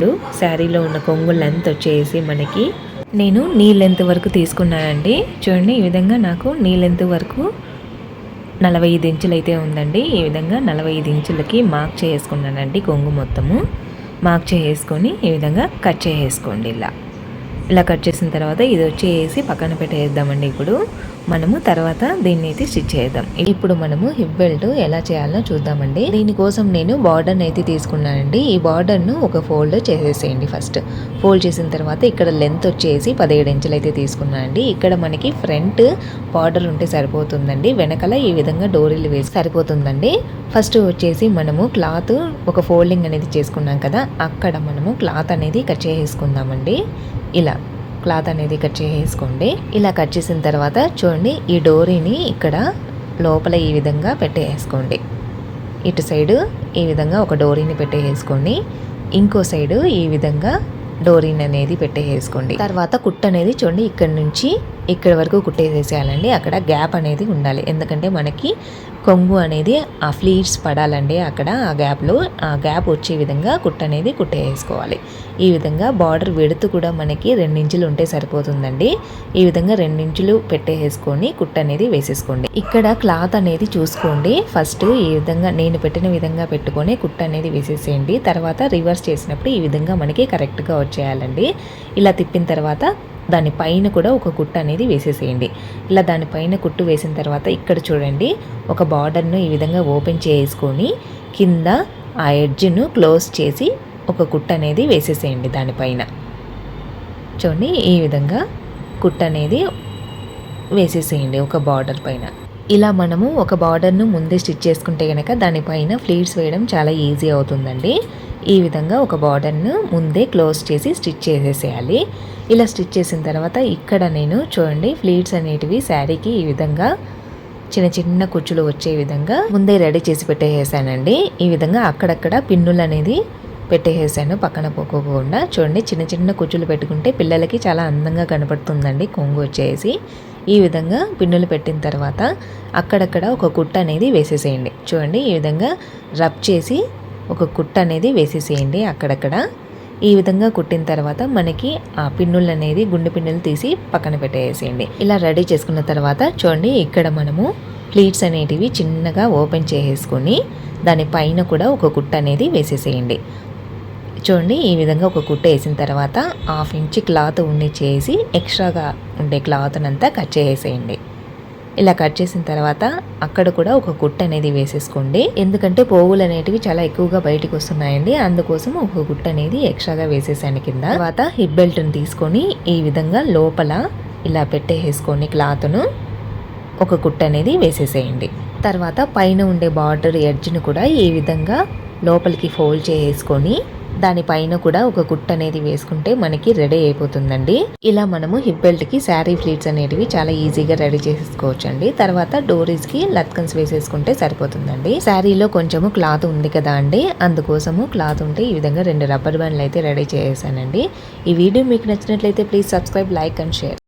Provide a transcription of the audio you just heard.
ఇప్పుడు శారీలో ఉన్న కొంగు లెంత్ వచ్చేసి మనకి నేను నీ లెంత్ వరకు తీసుకున్నానండి. చూడండి ఈ విధంగా నాకు నీ లెంత్ వరకు 45 ఇంచులు అయితే ఉందండి. ఈ విధంగా 45 ఇంచులకి మార్క్ చేసుకున్నానండి. కొంగు మొత్తము మార్క్ చేసుకొని ఈ విధంగా కట్ చేసుకోండి. ఇలా కట్ చేసిన తర్వాత ఇది వచ్చేసి పక్కన పెట్టేద్దామండి. ఇప్పుడు మనము తర్వాత దీన్ని అయితే స్టిచ్ చేద్దాం. ఇప్పుడు మనము హిప్ బెల్ట్ ఎలా చేయాలో చూద్దామండి. దీనికోసం నేను బార్డర్ అయితే తీసుకున్నానండి. ఈ బార్డర్ను ఒక ఫోల్డ్ చేసేసేయండి. ఫస్ట్ ఫోల్డ్ చేసిన తర్వాత ఇక్కడ లెంత్ వచ్చేసి 17 ఇంచులు అయితే తీసుకున్నానండి. ఇక్కడ మనకి ఫ్రంట్ బార్డర్ ఉంటే సరిపోతుందండి. వెనకాల ఈ విధంగా డోరీలు వేసి సరిపోతుందండి. ఫస్ట్ వచ్చేసి మనము క్లాత్ ఒక ఫోల్డింగ్ అనేది చేసుకున్నాం కదా, అక్కడ మనము క్లాత్ అనేది కట్ చేసుకుందామండి. ఇలా క్లాత్ అనేది కట్ చేసుకోండి. ఇలా కట్ చేసిన తర్వాత చూడండి ఈ డోరీని ఇక్కడ లోపల ఈ విధంగా పెట్టేసుకోండి. ఇటు సైడు ఈ విధంగా ఒక డోరీని పెట్టేసుకోండి. ఇంకో సైడు ఈ విధంగా డోరీని అనేది పెట్టేసుకోండి. తర్వాత కుట్టు అనేది చూడండి ఇక్కడ నుంచి ఇక్కడ వరకు కుట్టేసేసేయాలండి. అక్కడ గ్యాప్ అనేది ఉండాలి. ఎందుకంటే మనకి కొంగు అనేది ఆ ఫ్లీట్స్ పడాలండి. అక్కడ ఆ గ్యాప్లో ఆ గ్యాప్ వచ్చే విధంగా కుట్టు అనేది కుట్టేసుకోవాలి. ఈ విధంగా బార్డర్ వెడుతు కూడా మనకి 2 ఇంచులు ఉంటే సరిపోతుందండి. ఈ విధంగా 2 ఇంచులు పెట్టేసుకొని కుట్టు అనేది వేసేసుకోండి. ఇక్కడ క్లాత్ అనేది చూసుకోండి. ఫస్ట్ ఈ విధంగా నేను పెట్టిన విధంగా పెట్టుకొని కుట్టు అనేది వేసేసేయండి. తర్వాత రివర్స్ చేసినప్పుడు ఈ విధంగా మనకి కరెక్ట్గా వచ్చేయాలండి. ఇలా తిప్పిన తర్వాత దానిపైన కూడా ఒక కుట్టు అనేది వేసేసేయండి. ఇలా దానిపైన కుట్టు వేసిన తర్వాత ఇక్కడ చూడండి ఒక బార్డర్ను ఈ విధంగా ఓపెన్ చేసుకొని కింద ఆ ఎడ్జ్ను క్లోజ్ చేసి ఒక కుట్టు అనేది వేసేసేయండి. దానిపైన చూడండి ఈ విధంగా కుట్టు అనేది వేసేసేయండి ఒక బార్డర్ పైన. ఇలా మనము ఒక బార్డర్ను ముందే స్టిచ్ చేసుకుంటే కనుక దానిపైన ఫ్లీట్స్ వేయడం చాలా ఈజీ అవుతుందండి. ఈ విధంగా ఒక బార్డర్ను ముందే క్లోజ్ చేసి స్టిచ్ చేసేసేయాలి. ఇలా స్టిచ్ చేసిన తర్వాత ఇక్కడ నేను చూడండి ఫ్లీట్స్ అనేటివి శారీకి ఈ విధంగా చిన్న చిన్న కుచ్చులు వచ్చే విధంగా ముందే రెడీ చేసి పెట్టేసానండి. ఈ విధంగా అక్కడక్కడ పిన్నులు అనేది పెట్టేసాను పక్కన పోకోకుండా. చూడండి చిన్న చిన్న కుచ్చులు పెట్టుకుంటే పిల్లలకి చాలా అందంగా కనపడుతుందండి కొంగు వచ్చేసి. ఈ విధంగా పిన్నులు పెట్టిన తర్వాత అక్కడక్కడ ఒక కుట్టు అనేది వేసేసేయండి. చూడండి ఈ విధంగా రబ్ చేసి ఒక కుట్టు అనేది వేసేసేయండి అక్కడక్కడ. ఈ విధంగా కుట్టిన తర్వాత మనకి ఆ పిన్నులు అనేది గుండె పిన్నులు తీసి పక్కన పెట్టేసేయండి. ఇలా రెడీ చేసుకున్న తర్వాత చూడండి ఇక్కడ మనము ప్లీట్స్ అనేటివి చిన్నగా ఓపెన్ చేసుకొని దానిపైన కూడా ఒక కుట్టు అనేది వేసేసేయండి. చూడండి ఈ విధంగా ఒక కుట్టు వేసిన తర్వాత 1/2 ఇంచ్ క్లాత్ ఉండి చేసి ఎక్స్ట్రాగా ఉండే క్లాత్నంతా కట్ చేసేయండి. ఇలా కట్ చేసిన తర్వాత అక్కడ కూడా ఒక కుట్టు అనేది వేసేసుకోండి. ఎందుకంటే పోగులు అనేటివి చాలా ఎక్కువగా బయటకు వస్తున్నాయండి. అందుకోసం ఒక కుట్టు అనేది ఎక్స్ట్రాగా వేసేసాను కింద. తర్వాత హిప్ బెల్ట్ని తీసుకొని ఈ విధంగా లోపల ఇలా పెట్టేసుకొని క్లాత్ను ఒక కుట్టు అనేది వేసేసేయండి. తర్వాత పైన ఉండే బార్డర్ ఎడ్జ్ను కూడా ఈ విధంగా లోపలికి ఫోల్డ్ చేసుకొని దానిపైన కూడా ఒక కుట్టు అనేది వేసుకుంటే మనకి రెడీ అయిపోతుందండి. ఇలా మనము హిప్ బెల్ట్కి శారీ ఫ్లీట్స్ అనేటివి చాలా ఈజీగా రెడీ చేసుకోవచ్చు అండి. తర్వాత డోరీస్కి లత్కన్స్ వేసేసుకుంటే సరిపోతుందండి. శారీలో కొంచెము క్లాత్ ఉంది కదా అండి, అందుకోసము క్లాత్ ఉంటే ఈ విధంగా 2 రబ్బర్ బ్యాండ్లు అయితే రెడీ చేసేసానండి. ఈ వీడియో మీకు నచ్చినట్లయితే please subscribe, like and share.